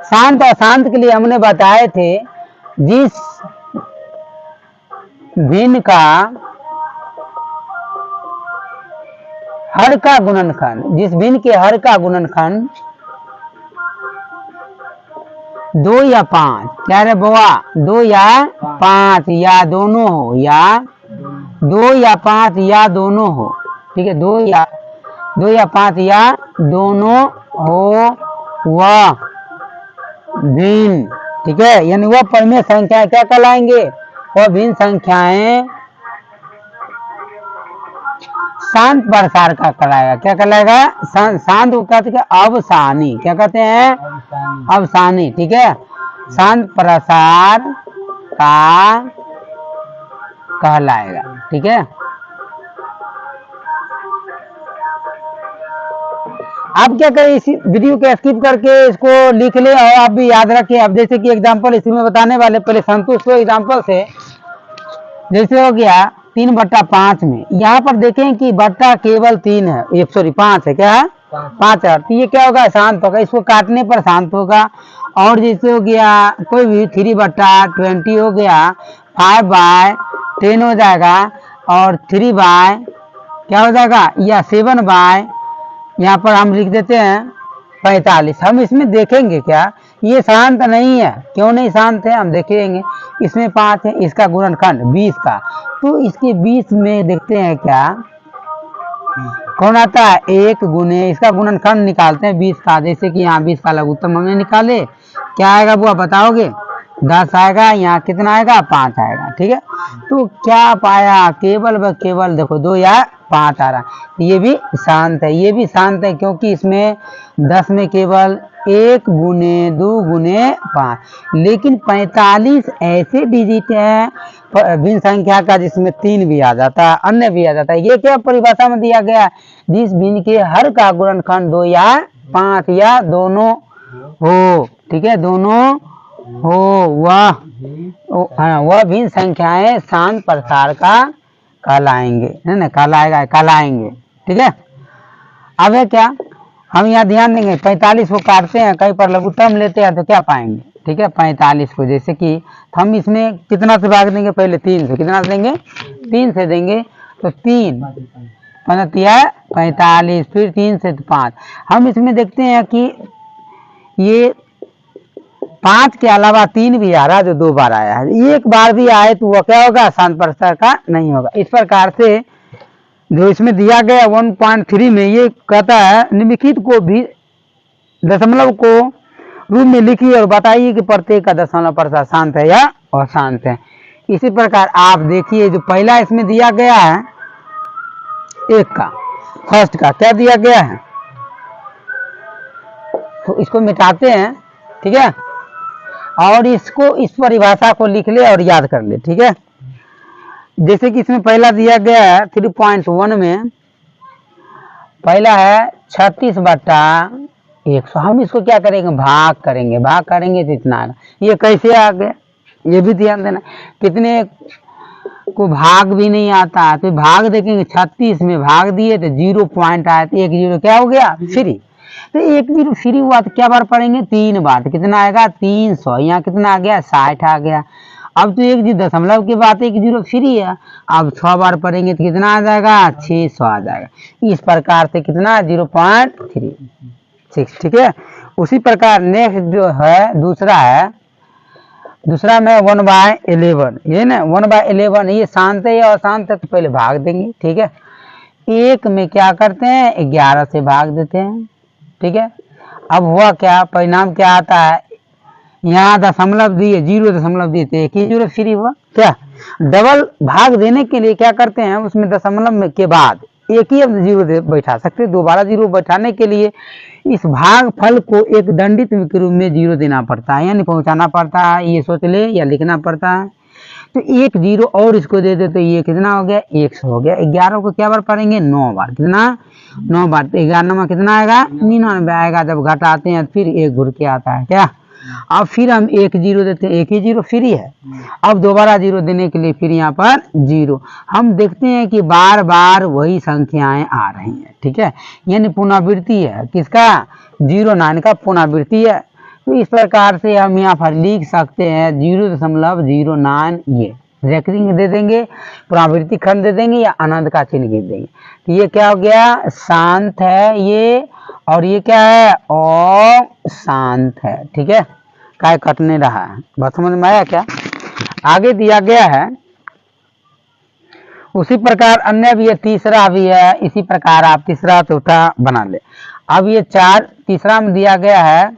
शांत और शांत के लिए हमने बताए थे जिस भिन्न का हर का गुणनखंड, जिस भिन्न के हर का गुणनखंड 2 या 5, क्या रे बउआ, 2 या 5 या दोनों हो, या 2 या 5 या दोनों हो, ठीक है, 2 या 5 या दोनों हो वह भिन्न, ठीक है, यानी वह परिमेय संख्या क्या कहलाएंगे, वह भिन्न संख्याएं शांत प्रसार का कहलाएगा। क्या कहलाएगा, शांत को कहते हैं अवसानी, क्या कहते हैं, अवसानी, ठीक है, शांत प्रसार का कहलाएगा, ठीक है। आप क्या करें, इस वीडियो को स्किप करके इसको लिख ले और आप भी याद रखें। अब जैसे कि एग्जांपल इसी में बताने वाले, पहले संतुष्ट हो एग्जांपल से। जैसे हो गया 3/5 में, यहाँ पर देखें कि बट्टा केवल 3 है, 5 है, क्या है, 5 है, तो ये क्या होगा, शांत होगा, इसको काटने पर शांत होगा। और जैसे हो गया कोई भी 3/20 हो गया, 5/10 हो जाएगा, और 3 बाय क्या हो जाएगा, या 7 बाय, यहाँ पर हम लिख देते हैं 45। हम इसमें देखेंगे क्या, ये शांत नहीं है, क्यों नहीं शांत है, हम देखेंगे। इसमें 5 है, इसका गुणनखंड 20 का, तो इसके 20 में देखते हैं क्या कौन आता है, 1 गुने इसका गुणनखंड निकालते हैं 20 का। जैसे कि यहाँ 20 का लघुत्तम हमने निकाले, क्या आएगा वो बताओगे, 10 आएगा, यहाँ कितना आएगा, 5 आएगा, ठीक है। तो क्या पाया, केवल व केवल देखो 2 या 5 आ रहा, ये भी शांत है, ये भी शांत है, क्योंकि इसमें 10 में केवल 1 गुने 2 गुने 5, लेकिन 45 ऐसे डिजिट है भिन्न संख्या का जिसमें 3 भी आ जाता है, अन्य भी आ जाता है। ये क्या परिभाषा में दिया गया, जिस भिन्न के हर का गुणनखंड 2 या 5 या दोनों हो, ठीक है, दोनों हो वह भिन्न संख्याएं शांत प्रसार का कहलाएंगे, है ना, कहलाएंगे, ठीक है। अब है क्या, हम यहाँ ध्यान देंगे 45 को काटते हैं, कहीं पर लघुत्तम लेते हैं तो क्या पाएंगे, ठीक है, 45 को जैसे कि हम इसमें कितना से भाग देंगे, पहले 3 से, कितना से देंगे, 3 से देंगे, तो 3 45, फिर 3 से 5। हम इसमें देखते हैं कि ये 5 के अलावा 3 भी आ रहा है, जो 2 बार आया है, एक बार भी आए तो वह क्या होगा, शांत प्रसार का नहीं होगा। इस प्रकार से जो इसमें दिया गया 1.3 में ये कहता है निम्नलिखित को भी दशमलव को रूप में लिखिए और बताइए कि प्रत्येक का दशमलव प्रसार शांत है या अशांत है। इसी प्रकार आप देखिए जो पहला इसमें दिया गया है 1 का, फर्स्ट का क्या दिया गया है, तो इसको मिटाते हैं, ठीक है, और इसको इस परिभाषा को लिख ले और याद कर ले, ठीक है। जैसे कि इसमें पहला दिया गया है 3.1 में पहला है 36/100। हम इसको क्या करेंगे, भाग करेंगे तो इतना आएगा। ये कैसे आ गया, ये भी ध्यान देना, कितने को भाग भी नहीं आता, तो भाग देखेंगे 36 में भाग दिए तो 0 पॉइंट आया, तो 1 0 क्या हो गया, फ्री। तो 1 0 फ्री हुआ तो क्या बार पढ़ेंगे, 3 बार, तो कितना आएगा 300। यहाँ कितना आ गया, 60 आ गया। अब तो 1 दशमलव के बाद 1 0 फ्री है, अब 6 बार पढ़ेंगे तो कितना आ जाएगा, 600 आ जाएगा। इस प्रकार से कितना 0.36, ठीक है। उसी प्रकार नेक्स्ट जो है दूसरा में 1/11, ये ना 1/11, ये शांत है या अशांत है, तो पहले भाग देंगे, ठीक है। 1 में क्या करते हैं, 11 से भाग देते हैं, ठीक है। अब हुआ क्या, परिणाम क्या आता है, यहाँ दशमलव दिए, 0 दशमलव दिए, तो 1 ही 0 फ्री हुआ। क्या डबल भाग देने के लिए क्या करते हैं, उसमें दशमलव में के बाद 1 ही 0 बैठा सकते, दोबारा 0 बैठाने के लिए इस भाग फल को एक दंडित के रूप में 0 देना पड़ता है, यानी पहुंचाना पड़ता है, ये सोच ले, या लिखना पड़ता है। तो 1 0 और इसको दे दे तो ये कितना हो गया, 100 हो गया। 11 को क्या बार पढ़ेंगे, 9 बार, कितना 9 बार, तो 11 में कितना आएगा, 99 आएगा। जब घटाते हैं फिर 1 घुर के आता है, क्या। अब फिर हम 1 0 देते हैं, 1 ही 0 फ्री है। अब दोबारा 0 देने के लिए फिर यहाँ पर 0। हम देखते हैं कि बार बार वही संख्याएं आ रही हैं, ठीक है, यानी पुनरावृत्ति है, किसका, 09 का पुनरावृत्ति है। तो इस प्रकार से हम यहाँ पर लिख सकते हैं 0.09 ये रेकरिंग दे देंगे, पुनरावृत्ति खंड दे देंगे या अनंत का चिन्ह गिर देंगे। तो ये क्या हो गया, शांत है ये, और ये क्या है, अशांत है। ठीक है, काय कटने रहा है, बात समझ में आया क्या। आगे दिया गया है उसी प्रकार अन्य भी है, तीसरा भी है, इसी प्रकार आप तीसरा चौथा बना ले। अब ये 4 तीसरा में दिया गया है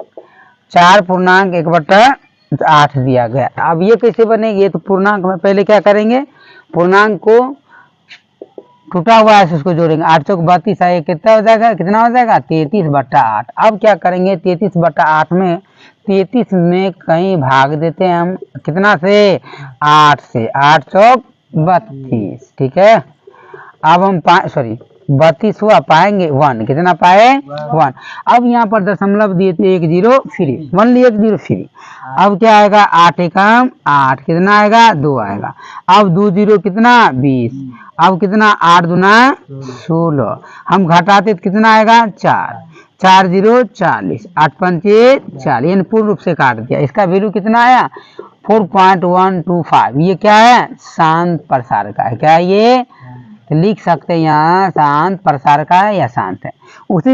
4.1/8 दिया गया। अब ये कैसे बनेगी, ये तो पूर्णांक में पहले क्या करेंगे, पूर्णांक को टूटा हुआ है उसको जोड़ेंगे, 8 चौक 32 है, कितना हो जाएगा, कितना हो जाएगा 33/8। अब क्या करेंगे, 33/8 में 33 में कहीं भाग देते हैं हम, कितना से 8 से, 8 चौक 32। ठीक है, अब हम 32 हुआ, पाएंगे 1, कितना पाए 1। अब यहाँ पर दशमलव दिए थे 1 0 फ्री, 1 लिए 1 0 फ्री। अब क्या आएगा, 8 एकम 8, कितना आएगा 2 आएगा। अब 2 0 कितना 20, अब कितना 8 दूना 16, हम घटाते तो कितना आएगा 4, 4 0 40, 8 पंचे 40, यानी पूर्ण रूप से काट दिया। इसका वैल्यू कितना आया 4.125। ये क्या है, शांत प्रसार का है। क्या है ये, लिख सकते हैं यहाँ शांत प्रसार का है या शांत है। उसी